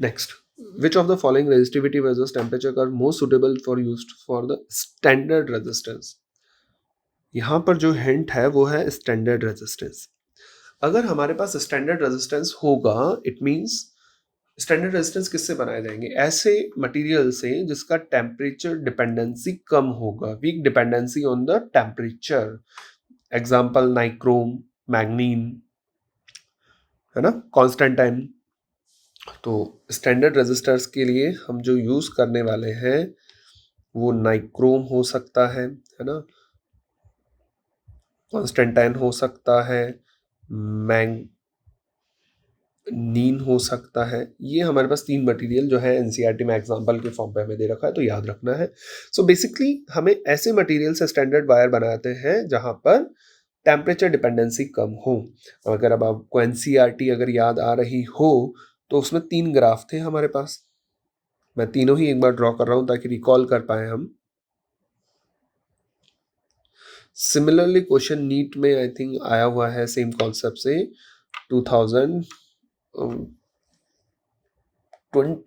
Next, which of the following resistivity versus temperature curve most suitable for used for the standard resistance. यहाँ पर जो hint है वो है स्टैंडर्ड रेजिस्टेंस। अगर हमारे पास स्टैंडर्ड रेजिस्टेंस होगा, इट मींस स्टैंडर्ड रेजिस्टेंस किससे बनाए जाएंगे? ऐसे मटेरियल से जिसका टेम्परेचर डिपेंडेंसी कम होगा, weak dependency on the temperature. Example nichrome, manganin, है ना, कॉन्स्टेंटाइन। तो स्टैंडर्ड रेजिस्टर्स के लिए हम जो यूज करने वाले हैं वो नाइक्रोम हो सकता है ना, कॉन्स्टेंटाइन हो सकता है, मैंगनीन हो सकता है। ये हमारे पास 3 मटेरियल जो है एनसीईआरटी में एग्जांपल के फॉर्म पे हमें दे रखा है, तो याद रखना है। सो बेसिकली हमें ऐसे मटेरियल से स्टैंडर्ड वायर बनाते हैं जहां पर टेम्परेचर डिपेंडेंसी कम हो। अगर अब आपको एनसीईआरटी अगर याद आ रही हो तो उसमें 3 ग्राफ थे हमारे पास। मैं तीनों ही एक बार ड्रॉ कर रहा हूं ताकि रिकॉल कर पाए हम। सिमिलरली क्वेश्चन नीट में आई थिंक आया हुआ है सेम कॉन्सेप्ट से 2020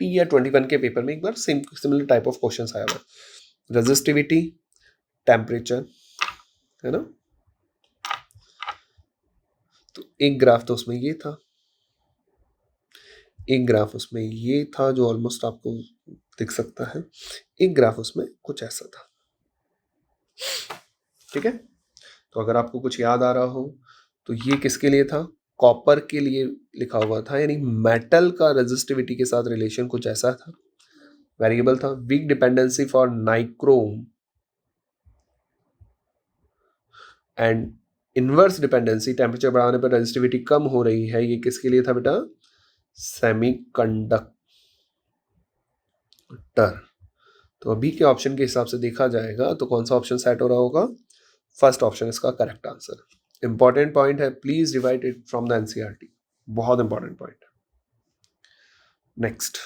या 21 के पेपर में एक बार same similar type of question आया हुआ। रेजिस्टिविटी, टेम्परेचर, है ना। तो एक ग्राफ तो उसमें ये था, एक ग्राफ उसमें ये था जो ऑलमोस्ट आपको दिख सकता है, एक ग्राफ उसमें कुछ ऐसा था। ठीक है, तो अगर आपको कुछ याद आ रहा हो तो ये किसके लिए था? कॉपर के लिए लिखा हुआ था, यानी मेटल का रेजिस्टिविटी के साथ रिलेशन कुछ ऐसा था। वेरिएबल था weak dependency for nichrome and inverse dependency, temperature बढ़ाने पर रेजिस्टिविटी कम हो रही है। ये किसके लिए था बेटा? सेमीकंडक्टर। तो अभी के ऑप्शन के हिसाब से देखा जाएगा तो कौन सा ऑप्शन सेट हो रहा होगा? फर्स्ट ऑप्शन इसका करेक्ट आंसर। इंपॉर्टेंट पॉइंट है, please divide it from the NCERT, बहुत इंपॉर्टेंट पॉइंट। नेक्स्ट,